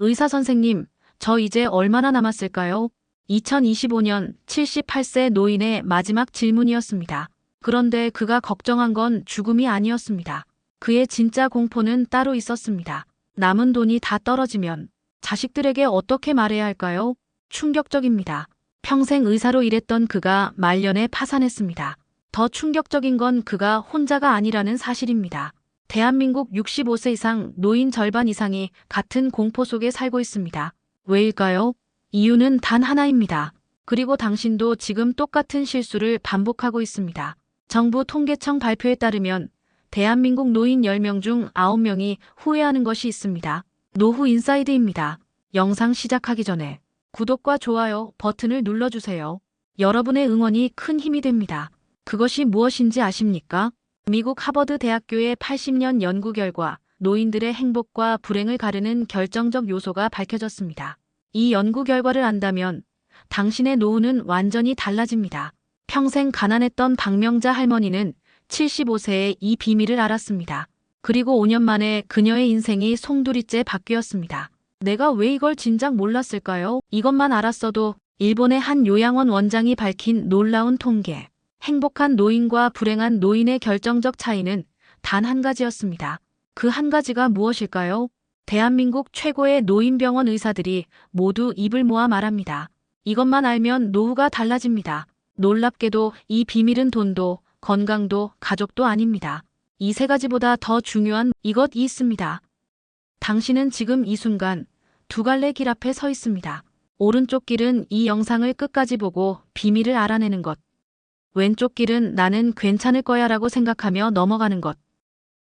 의사 선생님, 저 이제 얼마나 남았을까요? 2025년 78세 노인의 마지막 질문이었습니다. 그런데 그가 걱정한 건 죽음이 아니었습니다. 그의 진짜 공포는 따로 있었습니다. 남은 돈이 다 떨어지면 자식들에게 어떻게 말해야 할까요? 충격적입니다. 평생 의사로 일했던 그가 말년에 파산했습니다. 더 충격적인 건 그가 혼자가 아니라는 사실입니다. 대한민국 65세 이상 노인 절반 이상이 같은 공포 속에 살고 있습니다. 왜일까요? 이유는 단 하나입니다. 그리고 당신도 지금 똑같은 실수를 반복하고 있습니다. 정부 통계청 발표에 따르면 대한민국 노인 10명 중 9명이 후회하는 것이 있습니다. 노후 인사이드입니다. 영상 시작하기 전에 구독과 좋아요 버튼을 눌러주세요. 여러분의 응원이 큰 힘이 됩니다. 그것이 무엇인지 아십니까? 미국 하버드 대학교의 80년 연구 결과 노인들의 행복과 불행을 가르는 결정적 요소가 밝혀졌습니다. 이 연구 결과를 안다면 당신의 노후는 완전히 달라집니다. 평생 가난했던 박명자 할머니는 75세에 이 비밀을 알았습니다. 그리고 5년 만에 그녀의 인생이 송두리째 바뀌었습니다. 내가 왜 이걸 진작 몰랐을까요? 이것만 알았어도 일본의 한 요양원 원장이 밝힌 놀라운 통계. 행복한 노인과 불행한 노인의 결정적 차이는 단 한 가지였습니다. 그 한 가지가 무엇일까요? 대한민국 최고의 노인병원 의사들이 모두 입을 모아 말합니다. 이것만 알면 노후가 달라집니다. 놀랍게도 이 비밀은 돈도 건강도 가족도 아닙니다. 이 세 가지보다 더 중요한 이것이 있습니다. 당신은 지금 이 순간 두 갈래 길 앞에 서 있습니다. 오른쪽 길은 이 영상을 끝까지 보고 비밀을 알아내는 것. 왼쪽 길은 나는 괜찮을 거야 라고 생각하며 넘어가는 것.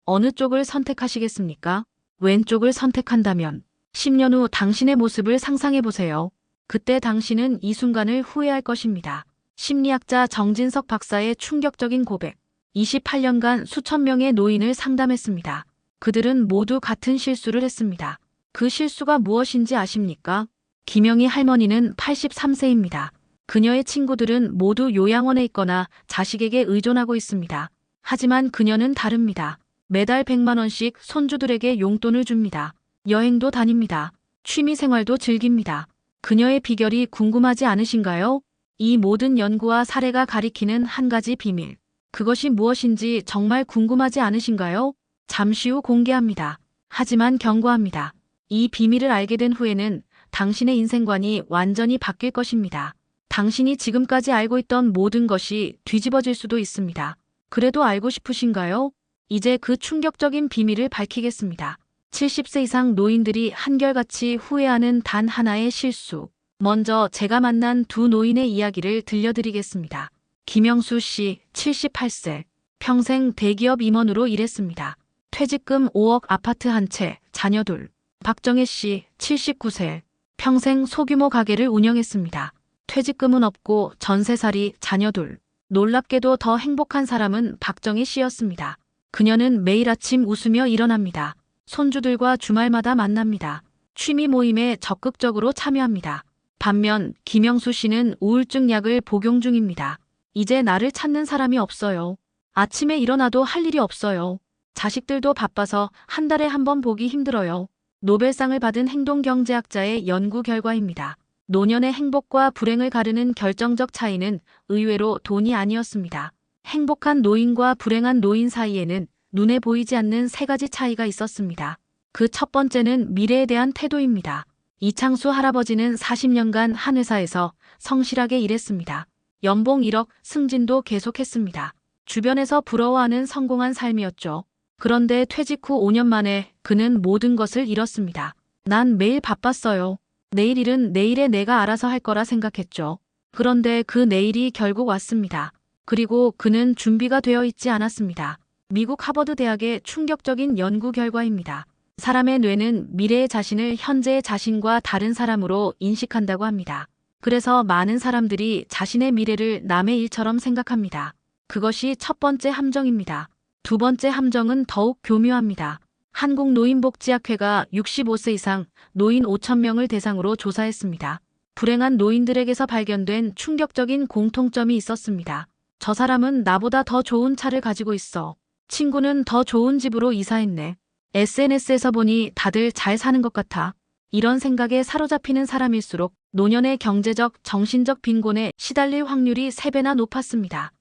어느 쪽을 선택하시겠습니까? 왼쪽을 선택한다면 10년 후 당신의 모습을 상상해 보세요. 그때 당신은 이 순간을 후회할 것입니다. 심리학자 정진석 박사의 충격적인 고백. 28년간 수천 명의 노인을 상담했습니다. 그들은 모두 같은 실수를 했습니다. 그 실수가 무엇인지 아십니까? 김영희 할머니는 83세입니다. 그녀의 친구들은 모두 요양원에 있거나 자식에게 의존하고 있습니다. 하지만 그녀는 다릅니다. 매달 100만 원씩 손주들에게 용돈을 줍니다. 여행도 다닙니다. 취미 생활도 즐깁니다. 그녀의 비결이 궁금하지 않으신가요? 이 모든 연구와 사례가 가리키는 한 가지 비밀. 그것이 무엇인지 정말 궁금하지 않으신가요? 잠시 후 공개합니다. 하지만 경고합니다. 이 비밀을 알게 된 후에는 당신의 인생관이 완전히 바뀔 것입니다. 당신이 지금까지 알고 있던 모든 것이 뒤집어질 수도 있습니다. 그래도 알고 싶으신가요? 이제 그 충격적인 비밀을 밝히겠습니다. 70세 이상 노인들이 한결같이 후회하는 단 하나의 실수. 먼저 제가 만난 두 노인의 이야기를 들려드리겠습니다. 김영수 씨, 78세. 평생 대기업 임원으로 일했습니다. 퇴직금 5억 아파트 한 채, 자녀 둘. 박정혜 씨, 79세. 평생 소규모 가게를 운영했습니다. 퇴직금은 없고 전세살이, 자녀 둘. 놀랍게도 더 행복한 사람은 박정희 씨였습니다. 그녀는 매일 아침 웃으며 일어납니다. 손주들과 주말마다 만납니다. 취미 모임에 적극적으로 참여합니다. 반면 김영수 씨는 우울증 약을 복용 중입니다. 이제 나를 찾는 사람이 없어요. 아침에 일어나도 할 일이 없어요. 자식들도 바빠서 한 달에 한 번 보기 힘들어요. 노벨상을 받은 행동경제학자의 연구 결과입니다. 노년의 행복과 불행을 가르는 결정적 차이는 의외로 돈이 아니었습니다. 행복한 노인과 불행한 노인 사이에는 눈에 보이지 않는 세 가지 차이가 있었습니다. 그 첫 번째는 미래에 대한 태도입니다. 이창수 할아버지는 40년간 한 회사에서 성실하게 일했습니다. 연봉 1억, 승진도 계속했습니다. 주변에서 부러워하는 성공한 삶이었죠. 그런데 퇴직 후 5년 만에 그는 모든 것을 잃었습니다. 난 매일 바빴어요. 내일 일은 내일에 내가 알아서 할 거라 생각했죠. 그런데 그 내일이 결국 왔습니다. 그리고 그는 준비가 되어 있지 않았습니다. 미국 하버드 대학의 충격적인 연구 결과입니다. 사람의 뇌는 미래의 자신을 현재의 자신과 다른 사람으로 인식한다고 합니다. 그래서 많은 사람들이 자신의 미래를 남의 일처럼 생각합니다. 그것이 첫 번째 함정입니다. 두 번째 함정은 더욱 교묘합니다. 한국노인복지학회가 65세 이상 노인 5,000명을 대상으로 조사했습니다. 불행한 노인들에게서 발견된 충격적인 공통점이 있었습니다. 저 사람은 나보다 더 좋은 차를 가지고 있어. 친구는 더 좋은 집으로 이사했네. SNS에서 보니 다들 잘 사는 것 같아. 이런 생각에 사로잡히는 사람일수록 노년의 경제적, 정신적 빈곤에 시달릴 확률이 3배나 높았습니다.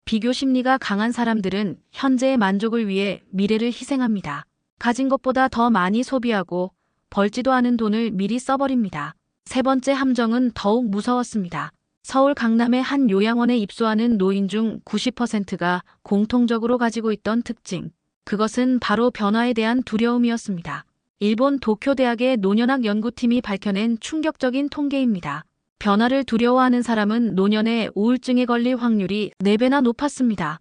비교 심리가 강한 사람들은 현재의 만족을 위해 미래를 희생합니다. 가진 것보다 더 많이 소비하고 벌지도 않은 돈을 미리 써버립니다. 세 번째 함정은 더욱 무서웠습니다. 서울 강남의 한 요양원에 입소하는 노인 중 90%가 공통적으로 가지고 있던 특징. 그것은 바로 변화에 대한 두려움이었습니다. 일본 도쿄대학의 노년학 연구팀이 밝혀낸 충격적인 통계입니다. 변화를 두려워하는 사람은 노년에 우울증에 걸릴 확률이 4배나 높았습니다.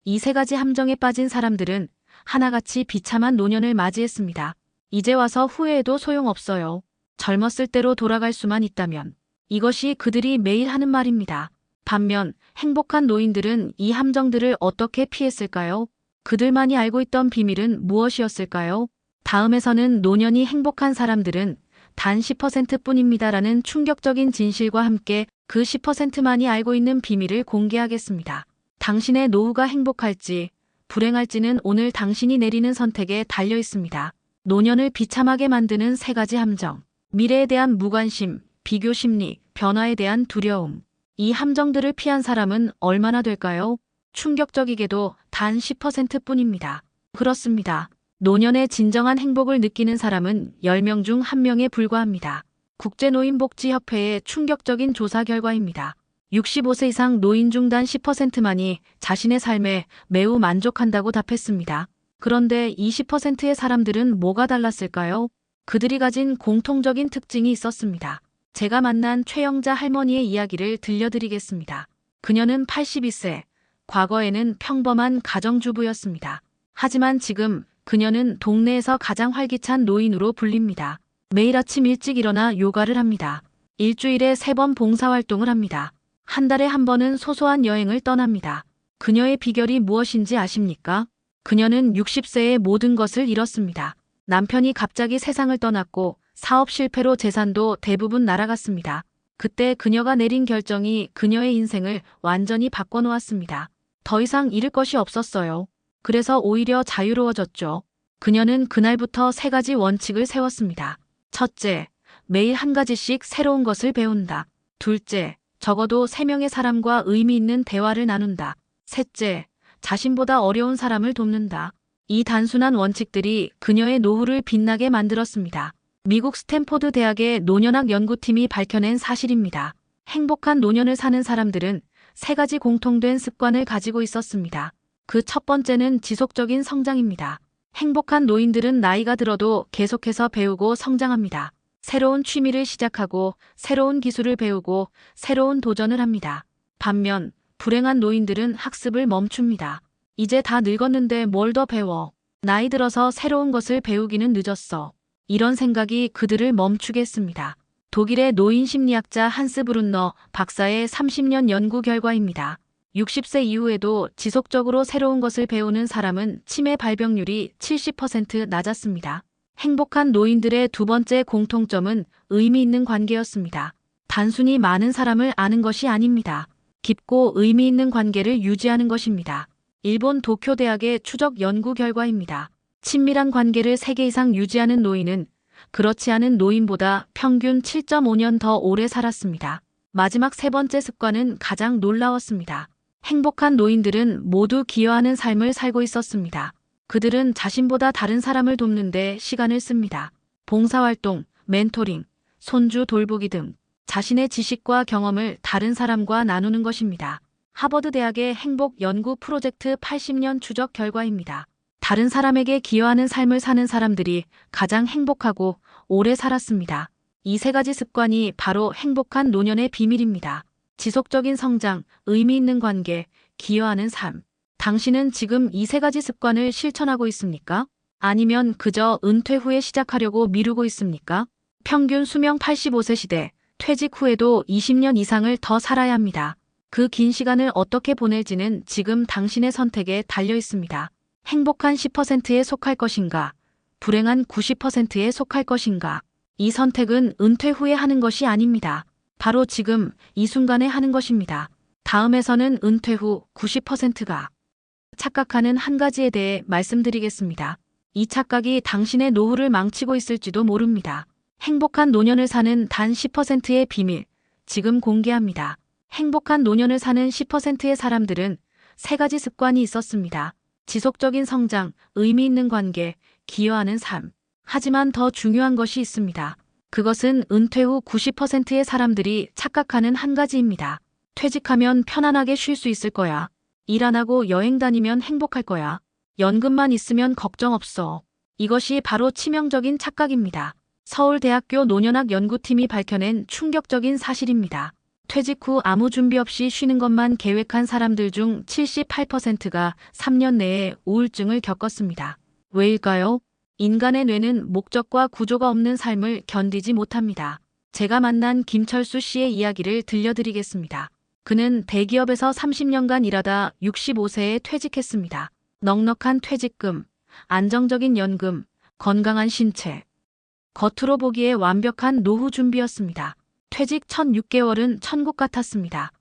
이 3가지 함정에 빠진 사람들은 하나같이 비참한 노년을 맞이했습니다. 이제 와서 후회해도 소용없어요. 젊었을 때로 돌아갈 수만 있다면. 이것이 그들이 매일 하는 말입니다. 반면 행복한 노인들은 이 함정들을 어떻게 피했을까요? 그들만이 알고 있던 비밀은 무엇이었을까요? 다음에서는 노년이 행복한 사람들은 단 10%뿐입니다라는 충격적인 진실과 함께 그 10%만이 알고 있는 비밀을 공개하겠습니다. 당신의 노후가 행복할지 불행할지는 오늘 당신이 내리는 선택에 달려 있습니다. 노년을 비참하게 만드는 3가지 함정. 미래에 대한 무관심, 비교 심리, 변화에 대한 두려움. 이 함정들을 피한 사람은 얼마나 될까요? 충격적이게도 단 10%뿐입니다. 그렇습니다. 노년의 진정한 행복을 느끼는 사람은 10명 중 1명에 불과합니다. 국제노인복지협회의 충격적인 조사 결과입니다. 65세 이상 노인 중 단 10%만이 자신의 삶에 매우 만족한다고 답했습니다. 그런데 20%의 사람들은 뭐가 달랐을까요? 그들이 가진 공통적인 특징이 있었습니다. 제가 만난 최영자 할머니의 이야기를 들려드리겠습니다. 그녀는 82세, 과거에는 평범한 가정주부였습니다. 하지만 지금 그녀는 동네에서 가장 활기찬 노인으로 불립니다. 매일 아침 일찍 일어나 요가를 합니다. 일주일에 3번 봉사활동을 합니다. 한 달에 1번은 소소한 여행을 떠납니다. 그녀의 비결이 무엇인지 아십니까? 그녀는 60세에 모든 것을 잃었습니다. 남편이 갑자기 세상을 떠났고 사업 실패로 재산도 대부분 날아갔습니다. 그때 그녀가 내린 결정이 그녀의 인생을 완전히 바꿔놓았습니다. 더 이상 잃을 것이 없었어요. 그래서 오히려 자유로워졌죠. 그녀는 그날부터 3가지 원칙을 세웠습니다. 첫째, 매일 1가지씩 새로운 것을 배운다. 둘째, 적어도 3명의 사람과 의미 있는 대화를 나눈다. 셋째, 자신보다 어려운 사람을 돕는다. 이 단순한 원칙들이 그녀의 노후를 빛나게 만들었습니다. 미국 스탠포드 대학의 노년학 연구팀이 밝혀낸 사실입니다. 행복한 노년을 사는 사람들은 3가지 공통된 습관을 가지고 있었습니다. 그 첫 번째는 지속적인 성장입니다. 행복한 노인들은 나이가 들어도 계속해서 배우고 성장합니다. 새로운 취미를 시작하고 새로운 기술을 배우고 새로운 도전을 합니다. 반면 불행한 노인들은 학습을 멈춥니다. 이제 다 늙었는데 뭘 더 배워. 나이 들어서 새로운 것을 배우기는 늦었어. 이런 생각이 그들을 멈추게 했습니다. 독일의 노인 심리학자 한스 브룬너 박사의 30년 연구 결과입니다. 60세 이후에도 지속적으로 새로운 것을 배우는 사람은 치매 발병률이 70% 낮았습니다. 행복한 노인들의 두 번째 공통점은 의미 있는 관계였습니다. 단순히 많은 사람을 아는 것이 아닙니다. 깊고 의미 있는 관계를 유지하는 것입니다. 일본 도쿄대학의 추적 연구 결과입니다. 친밀한 관계를 3개 이상 유지하는 노인은 그렇지 않은 노인보다 평균 7.5년 더 오래 살았습니다. 마지막 3번째 습관은 가장 놀라웠습니다. 행복한 노인들은 모두 기여하는 삶을 살고 있었습니다. 그들은 자신보다 다른 사람을 돕는데 시간을 씁니다. 봉사활동, 멘토링, 손주 돌보기 등 자신의 지식과 경험을 다른 사람과 나누는 것입니다. 하버드 대학의 행복 연구 프로젝트 80년 추적 결과입니다. 다른 사람에게 기여하는 삶을 사는 사람들이 가장 행복하고 오래 살았습니다. 이 3가지 습관이 바로 행복한 노년의 비밀입니다. 지속적인 성장, 의미 있는 관계, 기여하는 삶. 당신은 지금 이 3가지 습관을 실천하고 있습니까? 아니면 그저 은퇴 후에 시작하려고 미루고 있습니까? 평균 수명 85세 시대, 퇴직 후에도 20년 이상을 더 살아야 합니다. 그 긴 시간을 어떻게 보낼지는 지금 당신의 선택에 달려 있습니다. 행복한 10%에 속할 것인가? 불행한 90%에 속할 것인가? 이 선택은 은퇴 후에 하는 것이 아닙니다. 바로 지금 이 순간에 하는 것입니다. 다음에서는 은퇴 후 90%가 착각하는 한 가지에 대해 말씀드리겠습니다. 이 착각이 당신의 노후를 망치고 있을지도 모릅니다. 행복한 노년을 사는 단 10%의 비밀, 지금 공개합니다. 행복한 노년을 사는 10%의 사람들은 세 가지 습관이 있었습니다. 지속적인 성장, 의미 있는 관계, 기여하는 삶. 하지만 더 중요한 것이 있습니다. 그것은 은퇴 후 90%의 사람들이 착각하는 한 가지입니다. 퇴직하면 편안하게 쉴 수 있을 거야. 일 안 하고 여행 다니면 행복할 거야. 연금만 있으면 걱정 없어. 이것이 바로 치명적인 착각입니다. 서울대학교 노년학 연구팀이 밝혀낸 충격적인 사실입니다. 퇴직 후 아무 준비 없이 쉬는 것만 계획한 사람들 중 78%가 3년 내에 우울증을 겪었습니다. 왜일까요? 인간의 뇌는 목적과 구조가 없는 삶을 견디지 못합니다. 제가 만난 김철수 씨의 이야기를 들려드리겠습니다. 그는 대기업에서 30년간 일하다 65세에 퇴직했습니다. 넉넉한 퇴직금, 안정적인 연금, 건강한 신체. 겉으로 보기에 완벽한 노후 준비였습니다. 퇴직 첫 6개월은 천국 같았습니다.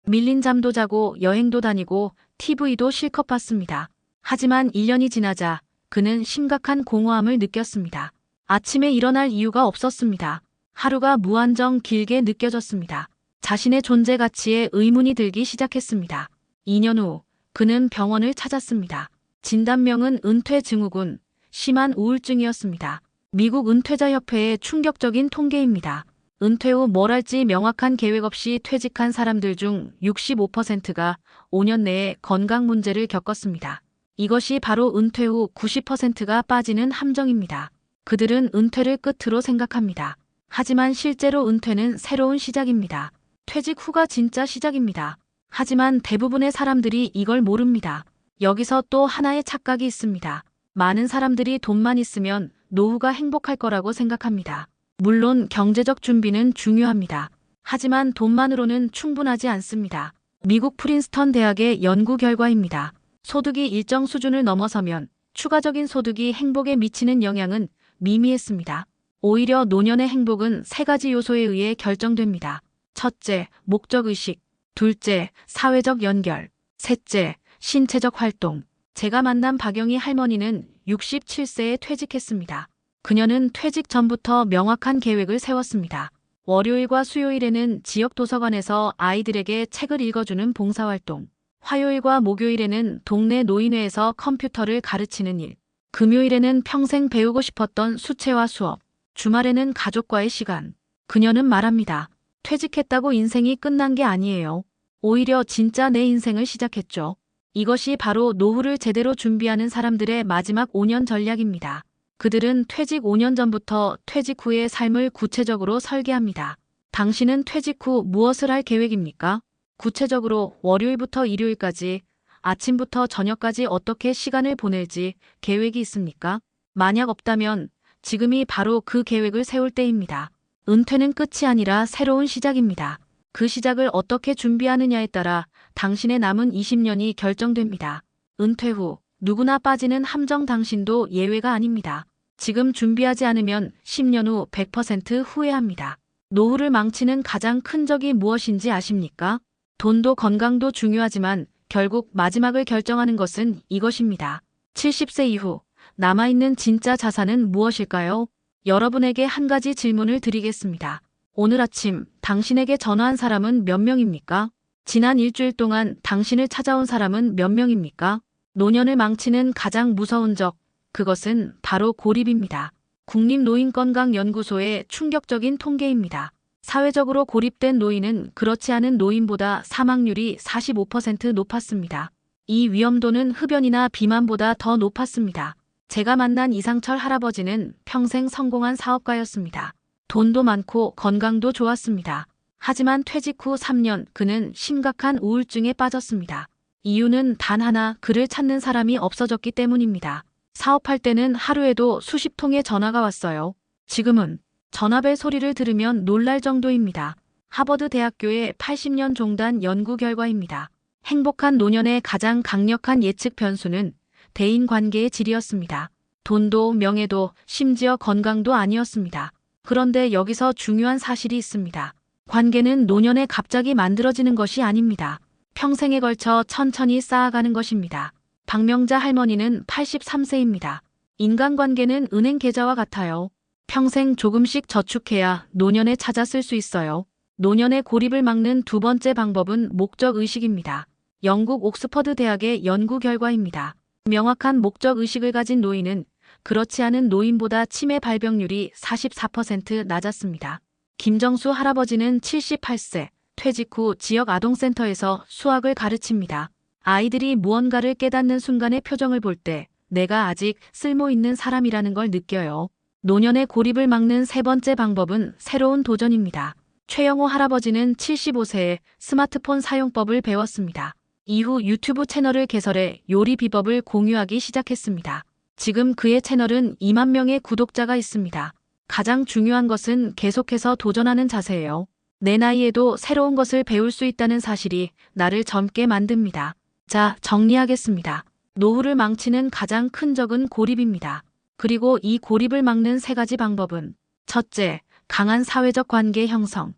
밀린 잠도 자고 여행도 다니고 TV도 실컷 봤습니다. 하지만 1년이 지나자 그는 심각한 공허함을 느꼈습니다. 아침에 일어날 이유가 없었습니다. 하루가 무한정 길게 느껴졌습니다. 자신의 존재 가치에 의문이 들기 시작했습니다. 2년 후 그는 병원을 찾았습니다. 진단명은 은퇴 증후군, 심한 우울증이었습니다. 미국 은퇴자협회의 충격적인 통계입니다. 은퇴 후 뭘 할지 명확한 계획 없이 퇴직한 사람들 중 65%가 5년 내에 건강 문제를 겪었습니다. 이것이 바로 은퇴 후 90%가 빠지는 함정입니다. 그들은 은퇴를 끝으로 생각합니다. 하지만 실제로 은퇴는 새로운 시작입니다. 퇴직 후가 진짜 시작입니다. 하지만 대부분의 사람들이 이걸 모릅니다. 여기서 또 하나의 착각이 있습니다. 많은 사람들이 돈만 있으면 노후가 행복할 거라고 생각합니다. 물론 경제적 준비는 중요합니다. 하지만 돈만으로는 충분하지 않습니다. 미국 프린스턴 대학의 연구 결과입니다. 소득이 일정 수준을 넘어서면 추가적인 소득이 행복에 미치는 영향은 미미했습니다. 오히려 노년의 행복은 세 가지 요소에 의해 결정됩니다. 첫째, 목적의식. 둘째, 사회적 연결. 셋째, 신체적 활동. 제가 만난 박영희 할머니는 67세에 퇴직했습니다. 그녀는 퇴직 전부터 명확한 계획을 세웠습니다. 월요일과 수요일에는 지역 도서관에서 아이들에게 책을 읽어주는 봉사활동, 화요일과 목요일에는 동네 노인회에서 컴퓨터를 가르치는 일, 금요일에는 평생 배우고 싶었던 수채화 수업, 주말에는 가족과의 시간. 그녀는 말합니다. 퇴직했다고 인생이 끝난 게 아니에요. 오히려 진짜 내 인생을 시작했죠. 이것이 바로 노후를 제대로 준비하는 사람들의 마지막 5년 전략입니다. 그들은 퇴직 5년 전부터 퇴직 후의 삶을 구체적으로 설계합니다. 당신은 퇴직 후 무엇을 할 계획입니까? 구체적으로 월요일부터 일요일까지, 아침부터 저녁까지 어떻게 시간을 보낼지 계획이 있습니까? 만약 없다면 지금이 바로 그 계획을 세울 때입니다. 은퇴는 끝이 아니라 새로운 시작입니다. 그 시작을 어떻게 준비하느냐에 따라 당신의 남은 20년이 결정됩니다. 은퇴 후 누구나 빠지는 함정, 당신도 예외가 아닙니다. 지금 준비하지 않으면 10년 후 100% 후회합니다. 노후를 망치는 가장 큰 적이 무엇인지 아십니까? 돈도 건강도 중요하지만 결국 마지막을 결정하는 것은 이것입니다. 70세 이후 남아있는 진짜 자산은 무엇일까요? 여러분에게 한 가지 질문을 드리겠습니다. 오늘 아침 당신에게 전화한 사람은 몇 명입니까? 지난 일주일 동안 당신을 찾아온 사람은 몇 명입니까? 노년을 망치는 가장 무서운 적, 그것은 바로 고립입니다. 국립노인건강연구소의 충격적인 통계입니다. 사회적으로 고립된 노인은 그렇지 않은 노인보다 사망률이 45% 높았습니다. 이 위험도는 흡연이나 비만보다 더 높았습니다. 제가 만난 이상철 할아버지는 평생 성공한 사업가였습니다. 돈도 많고 건강도 좋았습니다. 하지만 퇴직 후 3년 그는 심각한 우울증에 빠졌습니다. 이유는 단 하나, 그를 찾는 사람이 없어졌기 때문입니다. 사업할 때는 하루에도 수십 통의 전화가 왔어요. 지금은 전화벨 소리를 들으면 놀랄 정도입니다. 하버드 대학교의 80년 종단 연구 결과입니다. 행복한 노년의 가장 강력한 예측 변수는 대인관계의 질이었습니다. 돈도 명예도 심지어 건강도 아니었습니다. 그런데 여기서 중요한 사실이 있습니다. 관계는 노년에 갑자기 만들어지는 것이 아닙니다. 평생에 걸쳐 천천히 쌓아가는 것입니다. 박명자 할머니는 83세입니다. 인간관계는 은행 계좌와 같아요. 평생 조금씩 저축해야 노년에 찾아 쓸 수 있어요. 노년의 고립을 막는 두 번째 방법은 목적의식입니다. 영국 옥스퍼드 대학의 연구 결과입니다. 명확한 목적의식을 가진 노인은 그렇지 않은 노인보다 치매 발병률이 44% 낮았습니다. 김정수 할아버지는 78세, 퇴직 후 지역 아동센터에서 수학을 가르칩니다. 아이들이 무언가를 깨닫는 순간의 표정을 볼 때 내가 아직 쓸모 있는 사람이라는 걸 느껴요. 노년의 고립을 막는 세 번째 방법은 새로운 도전입니다. 최영호 할아버지는 75세에 스마트폰 사용법을 배웠습니다. 이후 유튜브 채널을 개설해 요리 비법을 공유하기 시작했습니다. 지금 그의 채널은 2만 명의 구독자가 있습니다. 가장 중요한 것은 계속해서 도전하는 자세예요. 내 나이에도 새로운 것을 배울 수 있다는 사실이 나를 젊게 만듭니다. 자, 정리하겠습니다. 노후를 망치는 가장 큰 적은 고립입니다. 그리고 이 고립을 막는 세 가지 방법은 첫째, 강한 사회적 관계 형성.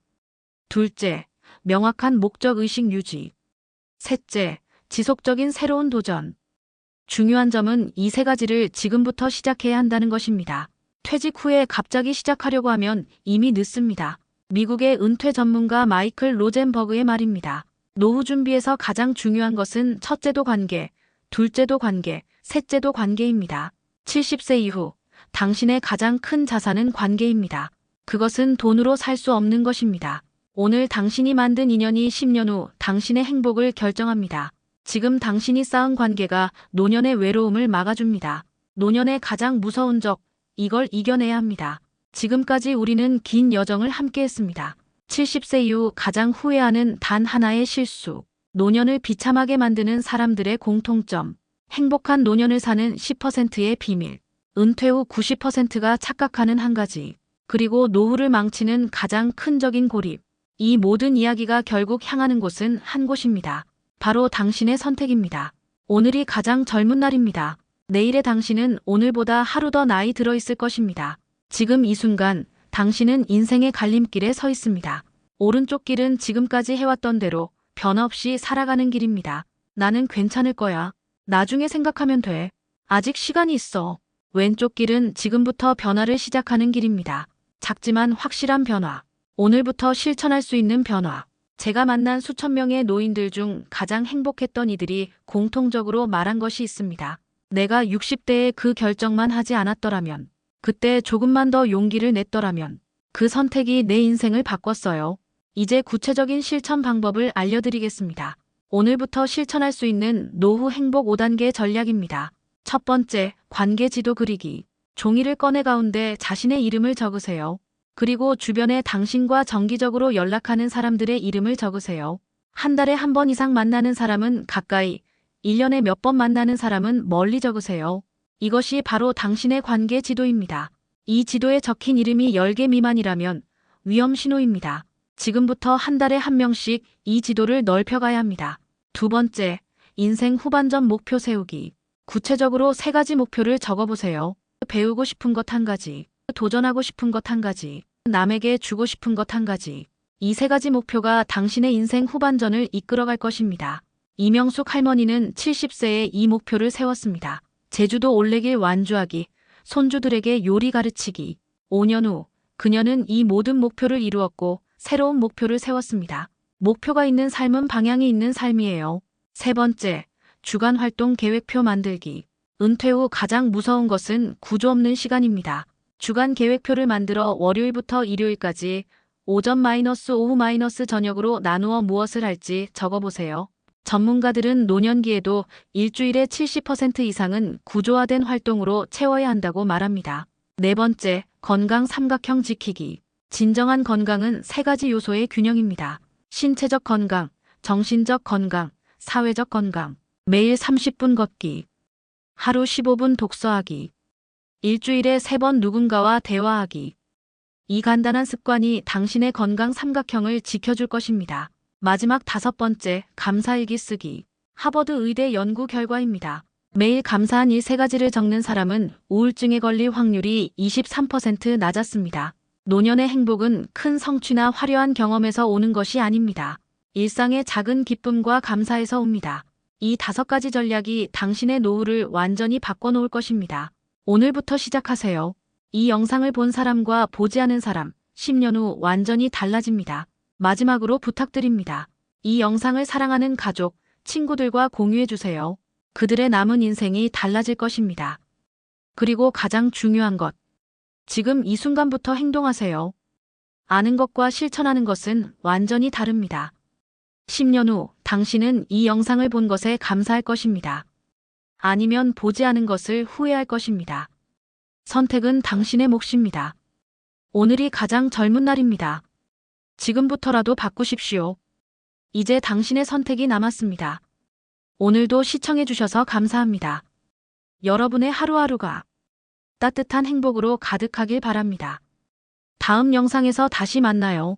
둘째, 명확한 목적의식 유지. 셋째, 지속적인 새로운 도전. 중요한 점은 이 세 가지를 지금부터 시작해야 한다는 것입니다. 퇴직 후에 갑자기 시작하려고 하면 이미 늦습니다. 미국의 은퇴 전문가 마이클 로젠버그의 말입니다. 노후 준비에서 가장 중요한 것은 첫째도 관계, 둘째도 관계, 셋째도 관계입니다. 70세 이후 당신의 가장 큰 자산은 관계입니다. 그것은 돈으로 살 수 없는 것입니다. 오늘 당신이 만든 인연이 10년 후 당신의 행복을 결정합니다. 지금 당신이 쌓은 관계가 노년의 외로움을 막아줍니다. 노년의 가장 무서운 적, 이걸 이겨내야 합니다. 지금까지 우리는 긴 여정을 함께했습니다. 70세 이후 가장 후회하는 단 하나의 실수. 노년을 비참하게 만드는 사람들의 공통점. 행복한 노년을 사는 10%의 비밀. 은퇴 후 90%가 착각하는 한 가지. 그리고 노후를 망치는 가장 큰 적인 고립. 이 모든 이야기가 결국 향하는 곳은 한 곳입니다. 바로 당신의 선택입니다. 오늘이 가장 젊은 날입니다. 내일의 당신은 오늘보다 하루 더 나이 들어 있을 것입니다. 지금 이 순간 당신은 인생의 갈림길에 서 있습니다. 오른쪽 길은 지금까지 해왔던 대로 변화 없이 살아가는 길입니다. 나는 괜찮을 거야. 나중에 생각하면 돼. 아직 시간이 있어. 왼쪽 길은 지금부터 변화를 시작하는 길입니다. 작지만 확실한 변화. 오늘부터 실천할 수 있는 변화. 제가 만난 수천 명의 노인들 중 가장 행복했던 이들이 공통적으로 말한 것이 있습니다. 내가 60대에 그 결정만 하지 않았더라면, 그때 조금만 더 용기를 냈더라면, 그 선택이 내 인생을 바꿨어요. 이제 구체적인 실천 방법을 알려드리겠습니다. 오늘부터 실천할 수 있는 노후 행복 5단계 전략입니다. 첫 번째, 관계 지도 그리기. 종이를 꺼내 가운데 자신의 이름을 적으세요. 그리고 주변에 당신과 정기적으로 연락하는 사람들의 이름을 적으세요. 한 달에 한 번 이상 만나는 사람은 가까이, 1년에 몇 번 만나는 사람은 멀리 적으세요. 이것이 바로 당신의 관계 지도입니다. 이 지도에 적힌 이름이 10개 미만이라면 위험 신호입니다. 지금부터 한 달에 한 명씩 이 지도를 넓혀가야 합니다. 두 번째, 인생 후반전 목표 세우기. 구체적으로 세 가지 목표를 적어보세요. 배우고 싶은 것 한 가지, 도전하고 싶은 것 한 가지, 남에게 주고 싶은 것 한 가지. 이 세 가지 목표가 당신의 인생 후반전을 이끌어갈 것입니다. 이명숙 할머니는 70세에 이 목표를 세웠습니다. 제주도 올레길 완주하기, 손주들에게 요리 가르치기. 5년 후 그녀는 이 모든 목표를 이루었고 새로운 목표를 세웠습니다. 목표가 있는 삶은 방향이 있는 삶이에요. 세 번째, 주간 활동 계획표 만들기. 은퇴 후 가장 무서운 것은 구조 없는 시간입니다. 주간 계획표를 만들어 월요일부터 일요일까지 오전 마이너스 오후 마이너스 저녁으로 나누어 무엇을 할지 적어보세요. 전문가들은 노년기에도 일주일의 70% 이상은 구조화된 활동으로 채워야 한다고 말합니다. 네 번째, 건강 삼각형 지키기. 진정한 건강은 세 가지 요소의 균형입니다. 신체적 건강, 정신적 건강, 사회적 건강. 매일 30분 걷기. 하루 15분 독서하기. 일주일에 3번 누군가와 대화하기. 이 간단한 습관이 당신의 건강 삼각형을 지켜줄 것입니다. 마지막 5번째, 감사일기 쓰기. 하버드 의대 연구 결과입니다. 매일 감사한 일 3가지를 적는 사람은 우울증에 걸릴 확률이 23% 낮았습니다. 노년의 행복은 큰 성취나 화려한 경험에서 오는 것이 아닙니다. 일상의 작은 기쁨과 감사에서 옵니다. 이 5가지 전략이 당신의 노후를 완전히 바꿔놓을 것입니다. 오늘부터 시작하세요. 이 영상을 본 사람과 보지 않은 사람, 10년 후 완전히 달라집니다. 마지막으로 부탁드립니다. 이 영상을 사랑하는 가족, 친구들과 공유해주세요. 그들의 남은 인생이 달라질 것입니다. 그리고 가장 중요한 것. 지금 이 순간부터 행동하세요. 아는 것과 실천하는 것은 완전히 다릅니다. 10년 후 당신은 이 영상을 본 것에 감사할 것입니다. 아니면 보지 않은 것을 후회할 것입니다. 선택은 당신의 몫입니다. 오늘이 가장 젊은 날입니다. 지금부터라도 바꾸십시오. 이제 당신의 선택이 남았습니다. 오늘도 시청해주셔서 감사합니다. 여러분의 하루하루가 따뜻한 행복으로 가득하길 바랍니다. 다음 영상에서 다시 만나요.